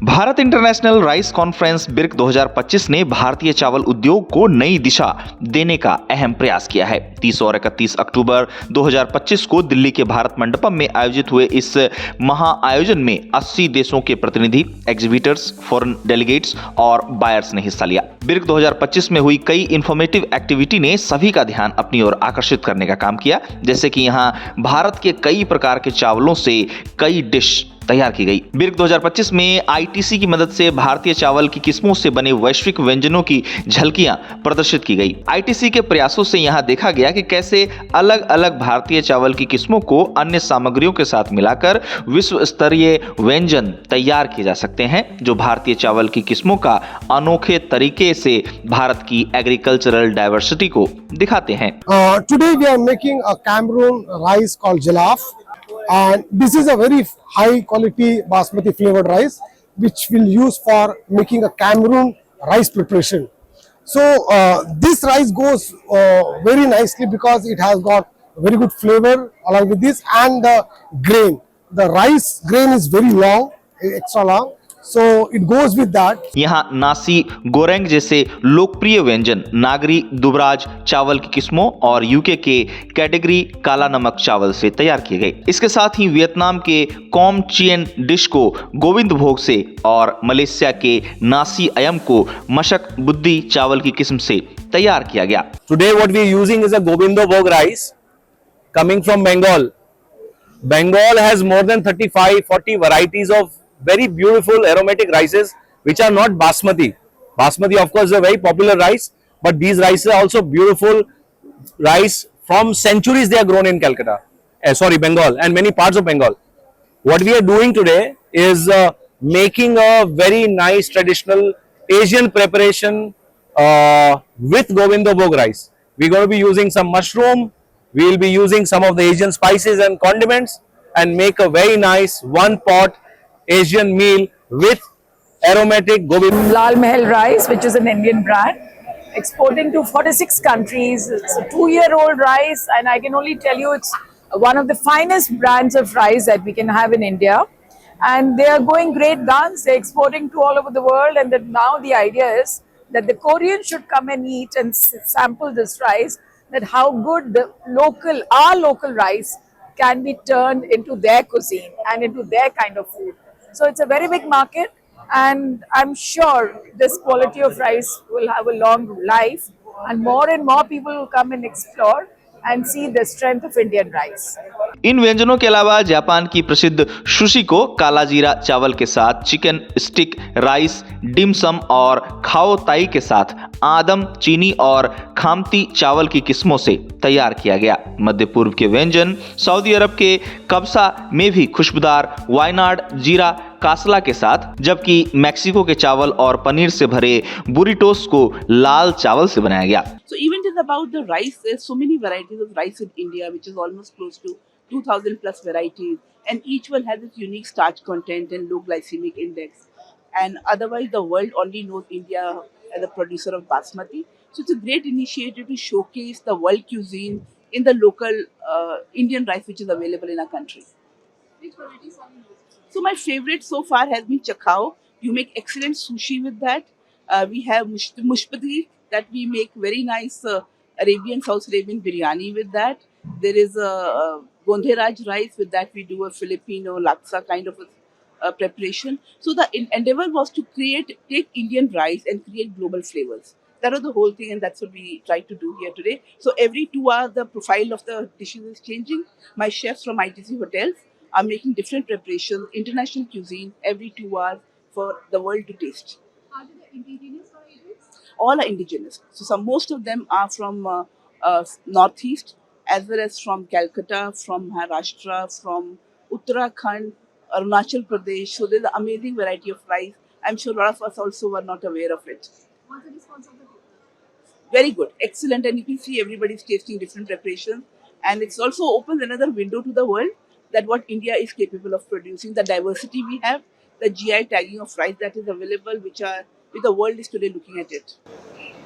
Bharat international rice conference Virk 2025 ने भारतीय चावल उद्योग को नई दिशा देने का अहम प्रयास किया है। 30 और 31 अक्टूबर 2025 को दिल्ली के भारत मंडपम में आयोजित हुए इस महाआयोजन में 80 देशों के प्रतिनिधि, एग्जीबिटर्स, फॉरेन डेलीगेट्स और बायर्स ने हिस्सा लिया। बिर्क 2025 में हुई कई इंफॉर्मेटिव एक्टिविटी ने सभी का ध्यान अपनी ओर आकर्षित करने का काम किया, जैसे कि यहाँ भारत के कई प्रकार के चावलों से कई डिश तैयार की गई। बिर्क 2025 में आईटीसी की मदद से भारतीय चावल की किस्मों से बने वैश्विक व्यंजनों की झलकियां प्रदर्शित की गई। आईटीसी के प्रयासों से यहां देखा गया कि कैसे अलग अलग भारतीय चावल की किस्मों को अन्य सामग्रियों के साथ मिलाकर विश्व स्तरीय व्यंजन तैयार किए जा सकते हैं, जो भारतीय चावल की किस्मों का अनोखे तरीके से भारत की एग्रीकल्चरल डाइवर्सिटी को दिखाते हैं। Today we are making a Cameroon rice called jollof, and this is a very high quality basmati flavored rice which we'll use for making a Cameroon rice preparation. So this rice goes very nicely because it has got very good flavor along with this, and the grain, the rice grain is very long, extra long, so it goes with that. यहाँ नासी गोरेंग जैसे लोकप्रिय व्यंजन नागरी दुबराज चावल की किस्मों और UK के category काला नमक चावल से तैयार किए गए। इसके साथ ही वियतनाम के कॉम चियन डिश को गोविंद भोग से और मलेशिया के नासी अयम को मशक बुद्धि चावल की किस्म से तैयार किया गया। Today what we are using is a Govindo Bhog rice coming from Bengal. Bengal has more than 35-40 varieties of very beautiful aromatic rices which are not basmati. Basmati of course is a very popular rice, but these rices are also beautiful rice from centuries. They are grown in Calcutta, Bengal and many parts of Bengal. What we are doing today is making a very nice traditional Asian preparation with Govindo Bhog rice. We are going to be using some mushroom, we will be using some of the Asian spices and condiments and make a very nice one pot Asian meal with aromatic Govind. Lal Mahal rice, which is an Indian brand, exporting to 46 countries. It's a 2-year-old rice, and I can only tell you it's one of the finest brands of rice that we can have in India. And they are going great guns. They're exporting to all over the world, and that now the idea is that the Koreans should come and eat and sample this rice, that how good our local rice can be turned into their cuisine and into their kind of food. So it's a very big market, and I'm sure this quality of rice will have a long life, and more people will come and explore and see the strength of Indian rice. इन व्यंजनों के अलावा Japan की प्रसिद्ध sushi को काला जीरा चावल के साथ चिकन स्टिक राइस, डिमसम और खाओ ताई के साथ आदम चीनी और खामती चावल की किस्मों से तैयार किया गया। मध्य पूर्व के व्यंजन सऊदी अरब के कब्सा में भी खुशबूदार वायनाड जीरा कासला के साथ, जबकि मैक्सिको के चावल और पनीर से भरे बुरिटोस को लाल चावल से बनाया गया। So even it is about the rice, there's so many varieties of rice in India, which is almost close to 2000 plus varieties, and each one has its unique starch content and low glycemic index. And otherwise the world only knows India as a producer of basmati. So it's a great initiative to showcase the world cuisine in the local Indian rice which is available in our country. Which varieties are you? So my favorite so far has been chakhao. You make excellent sushi with that. We have mushpati that we make very nice South Arabian biryani with that. There is a Gondheraj rice, with that we do a Filipino laksa kind of a preparation. So the endeavor was to take Indian rice and create global flavors. That was the whole thing, and that's what we tried to do here today. So every 2 hours the profile of the dishes is changing. My chefs from ITC hotels are making different preparations, international cuisine every 2 hours for the world to taste. Are they indigenous or Indians? All are indigenous. So most of them are from northeast, as well as from Calcutta, from Maharashtra, from Uttarakhand, Arunachal Pradesh. So there's an amazing variety of rice. I'm sure a lot of us also were not aware of it. What's the response of the people? Very good, excellent, and you can see everybody's tasting different preparations, and it's also opens another window to the world that what India is capable of producing, the diversity we have, the GI tagging of rice that is available, which the world is today looking at it.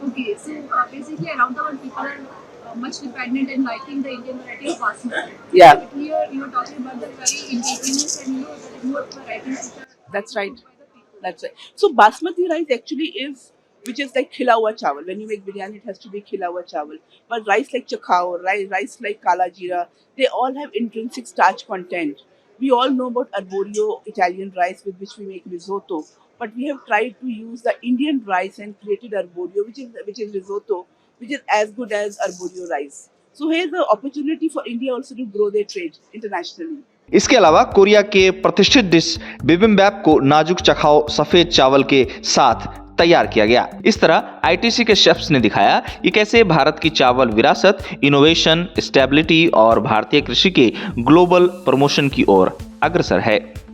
Okay, so basically around the world people are much dependent and liking the Indian variety of basmati. Yeah. But here you're talking about the very indigenous and there is more varieties which are That's right. by the people. That's right. So basmati rice actually is, which is like khilawa chawal. When you make biryani, it has to be khilawa chawal. But rice like chakhao, rice like kala jeera, they all have intrinsic starch content. We all know about arborio Italian rice with which we make risotto. But we have tried to use the Indian rice and created arborio, which is risotto, which is as good as arborio rice. So here's the opportunity for India also to grow their trade internationally. इसके अलावा Korea के प्रतिष्ठित dish बिबिम्बैप को नाजुक चखाओ सफेद चावल के साथ तैयार किया गया। इस तरह आईटीसी के शेफ्स ने दिखाया कि कैसे भारत की चावल विरासत इनोवेशन, स्टेबिलिटी और भारतीय कृषि के ग्लोबल प्रमोशन की ओर अग्रसर है।